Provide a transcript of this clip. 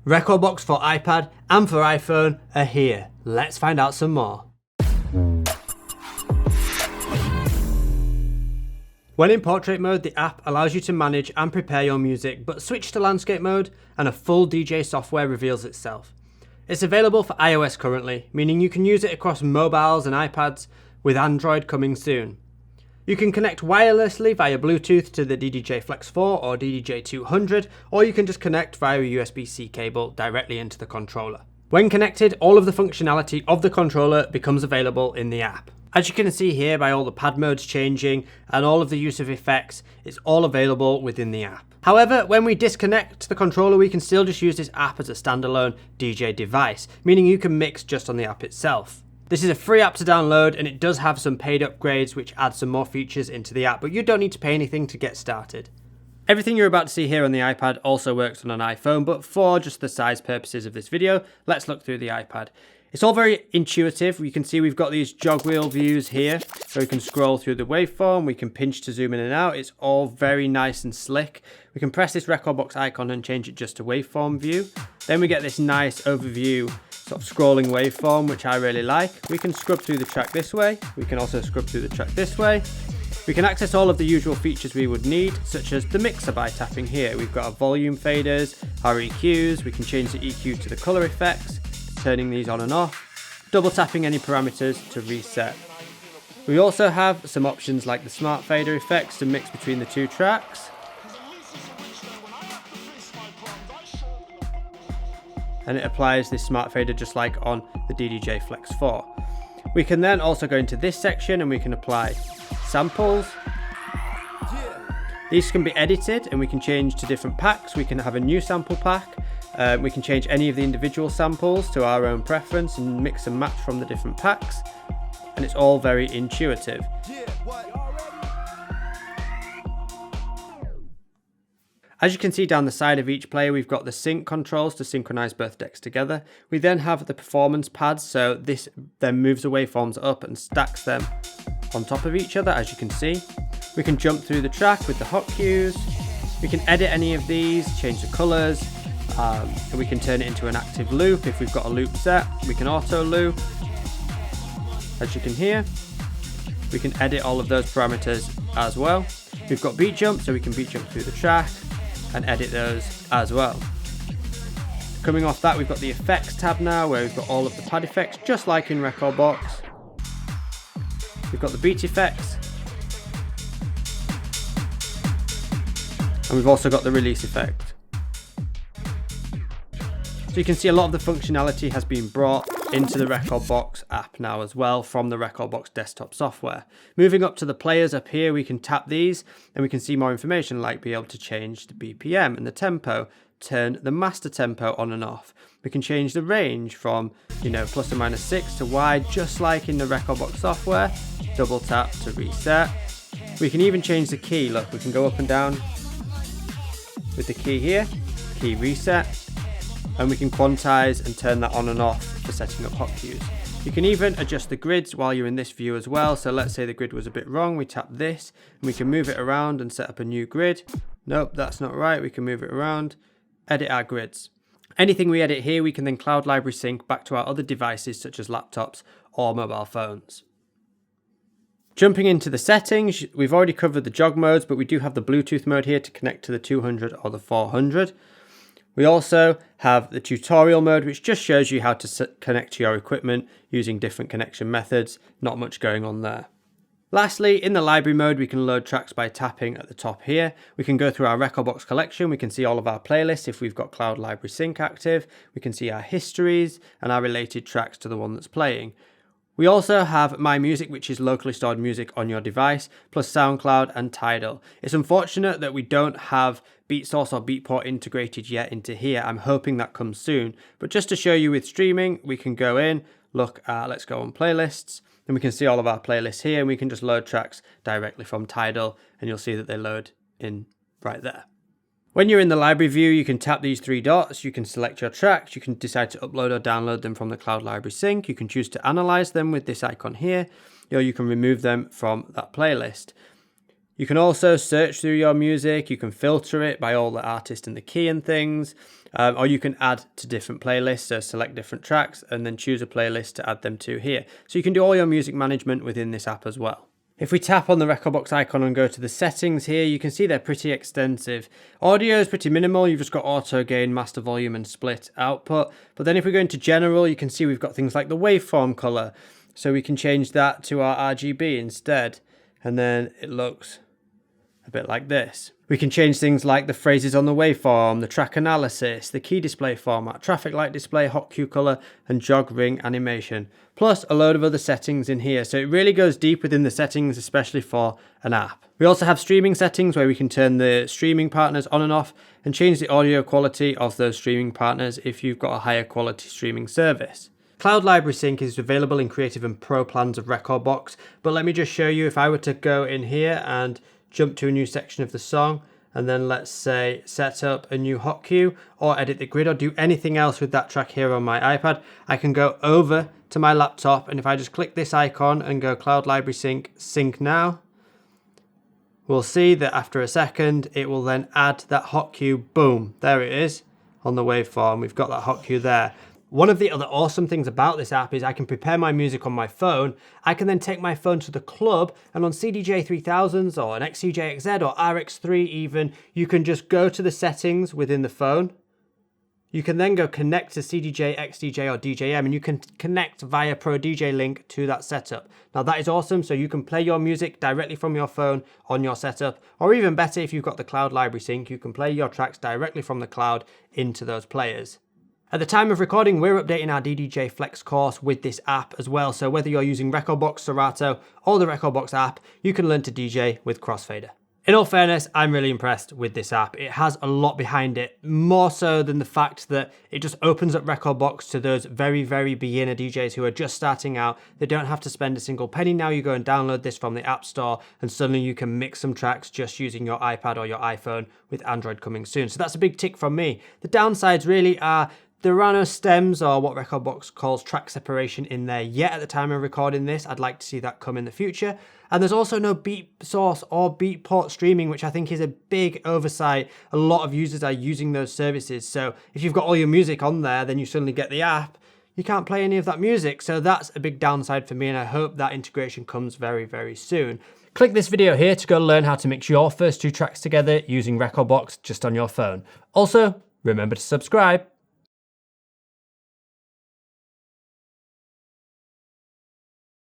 Rekordbox for iPad and for iPhone are here. Let's find out some more. When in portrait mode, the app allows you to manage and prepare your music, but switch to landscape mode and a full DJ software reveals itself. It's available for iOS currently, meaning you can use it across mobiles and iPads, with Android coming soon. You can connect wirelessly via Bluetooth to the DJing Flex 4 or DJing 200, or you can just connect via a USB-C cable directly into the controller. When connected, all of the functionality of the controller becomes available in the app. As you can see here by all the pad modes changing and all of the use of effects, it's all available within the app. However, when we disconnect the controller, we can still just use this app as a standalone DJ device, meaning you can mix just on the app itself. This is a free app to download, and it does have some paid upgrades which add some more features into the app, but you don't need to pay anything to get started. Everything you're about to see here on the iPad also works on an iPhone, but for just the size purposes of this video, let's look through the iPad. It's all very intuitive. You can see we've got these jog wheel views here, so we can scroll through the waveform, we can pinch to zoom in and out. It's all very nice and slick. We can press this rekordbox icon and change it just to waveform view. Then we get this nice overview sort of scrolling waveform, which I really like. We can scrub through the track this way. We can also scrub through the track this way. We can access all of the usual features we would need, such as the mixer by tapping here. We've got our volume faders, our EQs. We can change the EQ to the color effects, turning these on and off, double tapping any parameters to reset. We also have some options like the smart fader effects to mix between the two tracks. And it applies this smart fader just like on the DJing Flex 4. We can then also go into this section and we can apply samples. These can be edited and we can change to different packs. We can have a new sample pack. We can change any of the individual samples to our own preference and mix and match from the different packs. And it's all very intuitive. As you can see down the side of each player, we've got the sync controls to synchronize both decks together. We then have the performance pads, so this then moves the waveforms up and stacks them on top of each other, as you can see. We can jump through the track with the hot cues. We can edit any of these, change the colors, and we can turn it into an active loop. If we've got a loop set, we can auto loop. As you can hear, we can edit all of those parameters as well. We've got beat jump, so we can beat jump through the track and edit those as well. Coming off that, we've got the effects tab now, where we've got all of the pad effects, just like in rekordbox. We've got the beat effects, and we've also got the release effect. So you can see a lot of the functionality has been brought into the rekordbox app now as well from the rekordbox desktop software. Moving up to the players up here, we can tap these and we can see more information, like be able to change the BPM and the tempo, turn the master tempo on and off. We can change the range from, plus or minus 6 to wide, just like in the rekordbox software. Double tap to reset. We can even change the key. Look, we can go up and down with the key here, key reset. And we can quantize and turn that on and off for setting up hot cues. You can even adjust the grids while you're in this view as well. So let's say the grid was a bit wrong, we tap this and we can move it around and set up a new grid. Nope, that's not right. We can move it around, edit our grids. Anything we edit here, we can then cloud library sync back to our other devices such as laptops or mobile phones. Jumping into the settings, we've already covered the jog modes, but we do have the Bluetooth mode here to connect to the 200 or the 400. We also have the tutorial mode, which just shows you how to connect to your equipment using different connection methods. Not much going on there. Lastly, in the library mode, we can load tracks by tapping at the top here. We can go through our rekordbox collection. We can see all of our playlists if we've got Cloud Library Sync active. We can see our histories and our related tracks to the one that's playing. We also have My Music, which is locally stored music on your device, plus SoundCloud and Tidal. It's unfortunate that we don't have BeatSource or Beatport integrated yet into here. I'm hoping that comes soon. But just to show you with streaming, we can go in, look at, let's go on playlists, and we can see all of our playlists here, and we can just load tracks directly from Tidal, and you'll see that they load in right there. When you're in the library view, you can tap these three dots, you can select your tracks, you can decide to upload or download them from the Cloud Library Sync, you can choose to analyze them with this icon here, or you can remove them from that playlist. You can also search through your music, you can filter it by all the artist and the key and things, Or you can add to different playlists, so select different tracks and then choose a playlist to add them to here. So you can do all your music management within this app as well. If we tap on the rekordbox icon and go to the settings here, you can see they're pretty extensive. Audio is pretty minimal, you've just got auto gain, master volume and split output. But then if we go into general, you can see we've got things like the waveform color. So we can change that to our RGB instead. And then it looks a bit like this. We can change things like the phrases on the waveform, the track analysis, the key display format, traffic light display, hot cue color, and jog ring animation. Plus a load of other settings in here. So it really goes deep within the settings, especially for an app. We also have streaming settings where we can turn the streaming partners on and off and change the audio quality of those streaming partners if you've got a higher quality streaming service. Cloud Library Sync is available in Creative and Pro plans of rekordbox, but let me just show you if I were to go in here and jump to a new section of the song and then let's say set up a new hot cue or edit the grid or do anything else with that track here on my iPad, I can go over to my laptop and if I just click this icon and go Cloud Library Sync now, we'll see that after a second it will then add that hot cue. Boom, there it is on the waveform. We've got that hot cue there. One of the other awesome things about this app is I can prepare my music on my phone. I can then take my phone to the club and on CDJ 3000s or an XCJ XZ or RX3 even, you can just go to the settings within the phone. You can then go connect to CDJ, XDJ or DJM and you can connect via Pro DJ Link to that setup. Now that is awesome, so you can play your music directly from your phone on your setup, or even better if you've got the Cloud Library Sync, you can play your tracks directly from the cloud into those players. At the time of recording, we're updating our DDJ Flex course with this app as well. So whether you're using rekordbox, Serato, or the rekordbox app, you can learn to DJ with Crossfader. In all fairness, I'm really impressed with this app. It has a lot behind it, more so than the fact that it just opens up rekordbox to those very, very beginner DJs who are just starting out. They don't have to spend a single penny now. You go and download this from the App Store and suddenly you can mix some tracks just using your iPad or your iPhone with Android coming soon. So that's a big tick from me. The downsides really are there are no stems or what rekordbox calls track separation in there yet at the time of recording this. I'd like to see that come in the future. And there's also no beat source or beat port streaming, which I think is a big oversight. A lot of users are using those services. So if you've got all your music on there, then you suddenly get the app. You can't play any of that music. So that's a big downside for me. And I hope that integration comes very, very soon. Click this video here to go learn how to mix your first two tracks together using rekordbox just on your phone. Also, remember to subscribe.